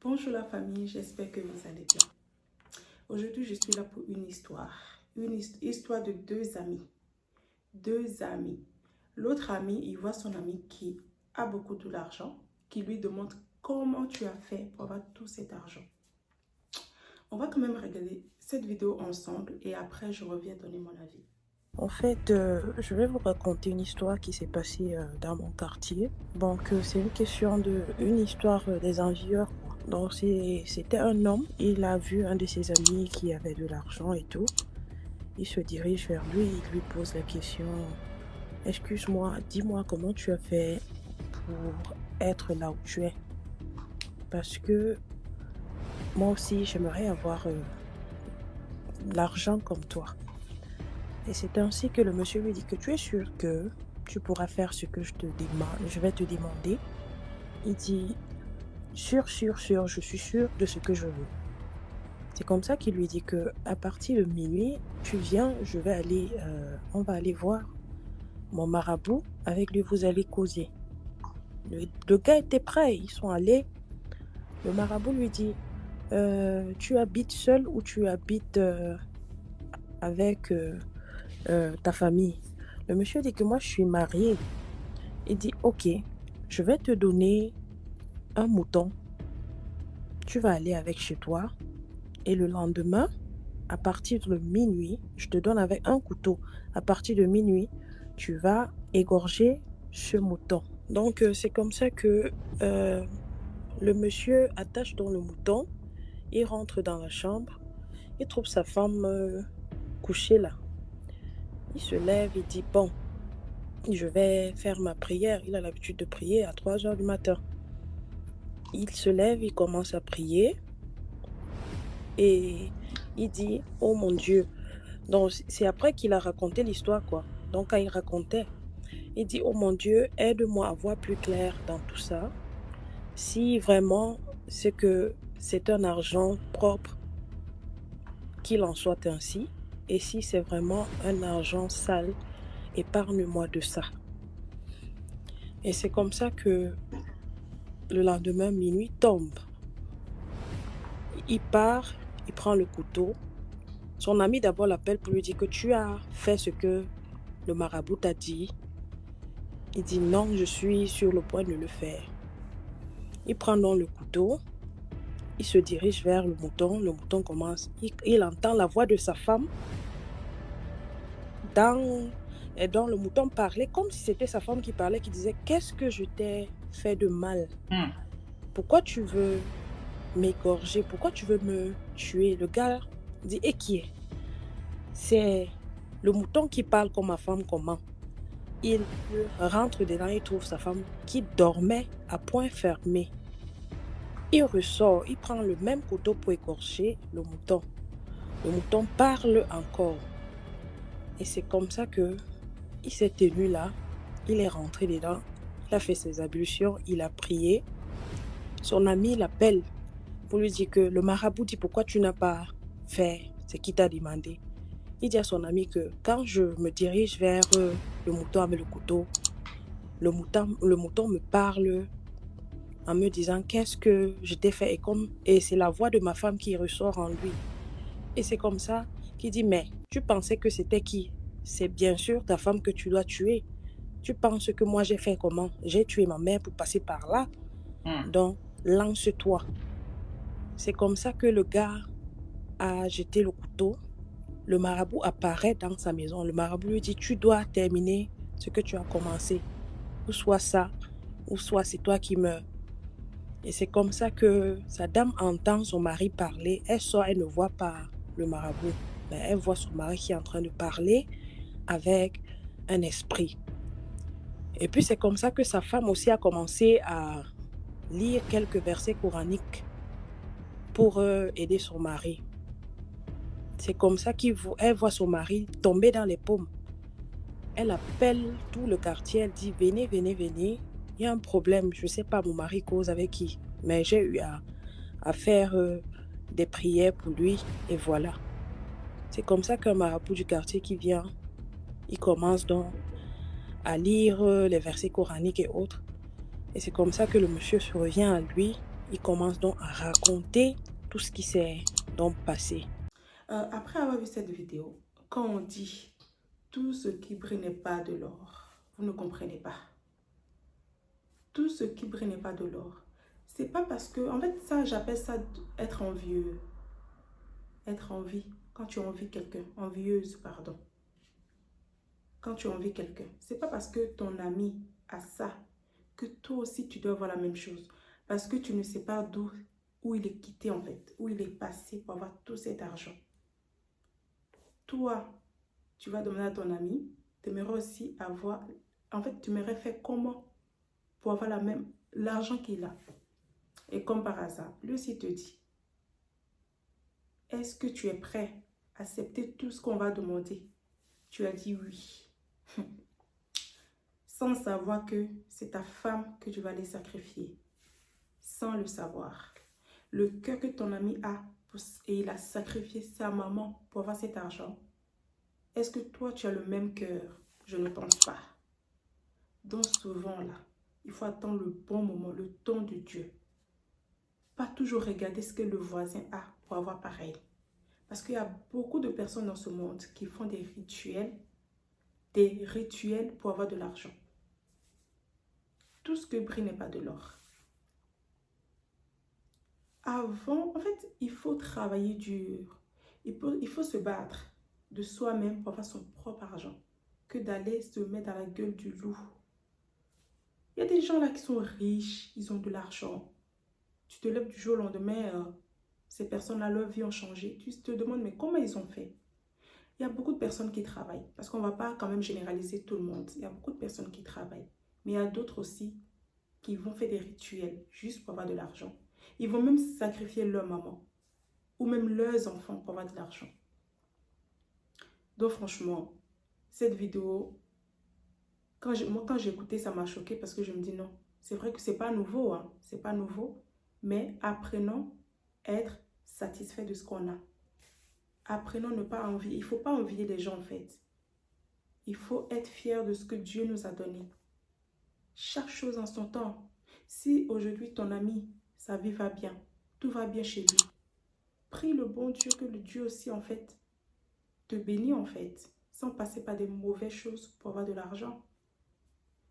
Bonjour la famille, j'espère que vous allez bien. Aujourd'hui, je suis là pour une histoire. Histoire de deux amis. Deux amis. L'autre ami, il voit son ami qui a beaucoup de l'argent, qui lui demande comment tu as fait pour avoir tout cet argent. On va quand même regarder cette vidéo ensemble et après je reviens donner mon avis. En fait, je vais vous raconter une histoire qui s'est passée dans mon quartier. Donc, c'est une histoire des envieurs, quoi. Donc, c'était un homme. Il a vu un de ses amis qui avait de l'argent et tout. Il se dirige vers lui, il lui pose la question, excuse-moi, dis-moi comment tu as fait pour être là où tu es. Parce que moi aussi, j'aimerais avoir l'argent comme toi. Et c'est ainsi que le monsieur lui dit que tu es sûr que tu pourras faire ce que je vais te demander. Il dit, sûr, je suis sûr de ce que je veux. C'est comme ça qu'il lui dit que à partir de minuit, tu viens, on va aller voir mon marabout. Avec lui, vous allez causer. Le gars était prêt, ils sont allés. Le marabout lui dit, tu habites seul ou tu habites avec ta famille? Le monsieur dit que moi, je suis marié. Il dit, ok, je vais te donner un mouton. Tu vas aller avec chez toi. Et le lendemain, à partir de minuit, je te donne avec un couteau. À partir de minuit, tu vas égorger ce mouton. Donc, c'est comme ça que le monsieur attache dans le mouton. Il rentre dans la chambre. Il trouve sa femme couchée là. Il se lève et dit, bon, je vais faire ma prière. Il a l'habitude de prier à 3 heures du matin. Il se lève, il commence à prier et il dit, oh mon Dieu. Donc, c'est après qu'il a raconté l'histoire, quoi. Donc, quand il racontait, il dit, oh mon Dieu, aide-moi à voir plus clair dans tout ça. Si vraiment c'est un argent propre, qu'il en soit ainsi. Et si c'est vraiment un argent sale, épargne-moi de ça. Et c'est comme ça que le lendemain, minuit tombe. Il part, il prend le couteau. Son ami d'abord l'appelle pour lui dire que tu as fait ce que le marabout t'a dit. Il dit non, je suis sur le point de le faire. Il prend donc le couteau. Il se dirige vers le mouton. Le mouton commence. Il entend la voix de sa femme. Et donc le mouton parlait comme si c'était sa femme qui parlait, qui disait, qu'est-ce que je t'ai fait de mal? Pourquoi tu veux m'égorger? Pourquoi tu veux me tuer? Le gars dit, et qui est? C'est le mouton qui parle comme ma femme, comment? Il rentre dedans, il trouve sa femme qui dormait à poing fermé. Il ressort, il prend le même couteau pour égorger le mouton. Le mouton parle encore. Et c'est comme ça que il s'est tenu là, il est rentré dedans, il a fait ses ablutions, il a prié. Son ami l'appelle pour lui dire que le marabout dit pourquoi tu n'as pas fait ce qu'il t'a demandé. Il dit à son ami que quand je me dirige vers le mouton avec le couteau, le mouton me parle en me disant qu'est-ce que je t'ai fait, et c'est la voix de ma femme qui ressort en lui. Et c'est comme ça qu'il dit, mais tu pensais que c'était qui? C'est bien sûr ta femme que tu dois tuer. Tu penses que moi j'ai fait comment? J'ai tué ma mère pour passer par là. Donc, lance-toi. C'est comme ça que le gars a jeté le couteau. Le marabout apparaît dans sa maison. Le marabout lui dit, tu dois terminer ce que tu as commencé. Ou soit ça, ou soit c'est toi qui meurs. Et c'est comme ça que sa dame entend son mari parler. Elle sort, elle ne voit pas le marabout. Mais elle voit son mari qui est en train de parler avec un esprit. Et puis c'est comme ça que sa femme aussi a commencé à lire quelques versets coraniques pour aider son mari. C'est comme ça qu'elle voit son mari tomber dans les pommes. Elle appelle tout le quartier, elle dit, venez, il y a un problème, je ne sais pas, mon mari cause avec qui, mais j'ai eu à faire des prières pour lui, et voilà. C'est comme ça qu'un marabout du quartier qui vient, il commence donc à lire les versets coraniques et autres. Et c'est comme ça que le monsieur se revient à lui, Il commence donc à raconter tout ce qui s'est donc passé. Après avoir vu cette vidéo, quand on dit tout ce qui brille n'est pas de l'or, vous ne comprenez pas. Tout ce qui brille n'est pas de l'or. C'est pas parce que, en fait, ça, j'appelle ça être envieux. Être envie. Quand tu envies quelqu'un, envieuse, pardon. Quand tu envies quelqu'un, c'est pas parce que ton ami a ça que toi aussi tu dois avoir la même chose. Parce que tu ne sais pas où il est quitté en fait, où il est passé pour avoir tout cet argent. Toi, tu vas demander à ton ami, tu aimerais aussi avoir, en fait, tu aimerais faire comment pour avoir l'argent qu'il a. Et comme par hasard, lui aussi te dit, est-ce que tu es prêt à accepter tout ce qu'on va demander? Tu as dit oui. Sans savoir que c'est ta femme que tu vas aller sacrifier. Sans le savoir. Le cœur que ton ami a, et il a sacrifié sa maman pour avoir cet argent. Est-ce que toi, tu as le même cœur? Je ne pense pas. Donc souvent là, il faut attendre le bon moment, le temps de Dieu. Pas toujours regarder ce que le voisin a pour avoir pareil. Parce qu'il y a beaucoup de personnes dans ce monde qui font des rituels pour avoir de l'argent. Tout ce que brille n'est pas de l'or. Avant, en fait, il faut travailler dur. Il faut se battre de soi-même pour avoir son propre argent que d'aller se mettre dans la gueule du loup. Il y a des gens là qui sont riches, ils ont de l'argent. Tu te lèves du jour au lendemain, ces personnes-là, leur vie ont changé. Tu te demandes, mais comment ils ont fait? Il y a beaucoup de personnes qui travaillent, parce qu'on ne va pas quand même généraliser tout le monde. Il y a beaucoup de personnes qui travaillent, mais il y a d'autres aussi qui vont faire des rituels juste pour avoir de l'argent. Ils vont même sacrifier leur maman ou même leurs enfants pour avoir de l'argent. Donc franchement, cette vidéo, quand j'ai écouté, ça m'a choquée parce que je me dis non, c'est vrai que c'est pas nouveau, hein, c'est pas nouveau, mais apprenons à être satisfait de ce qu'on a. Apprenons à ne pas envier. Il ne faut pas envier les gens en fait. Il faut être fier de ce que Dieu nous a donné. Chaque chose en son temps. Si aujourd'hui ton ami, sa vie va bien, tout va bien chez lui, prie le bon Dieu que le Dieu aussi en fait te bénit en fait, sans passer par des mauvaises choses pour avoir de l'argent.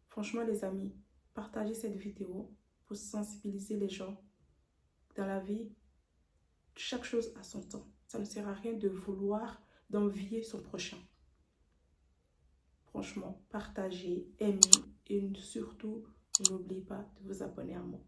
Franchement les amis, partagez cette vidéo pour sensibiliser les gens. Dans la vie, chaque chose a son temps. Ça ne sert à rien de vouloir, d'envier son prochain. Franchement, partagez, aimez et surtout, n'oubliez pas de vous abonner à moi.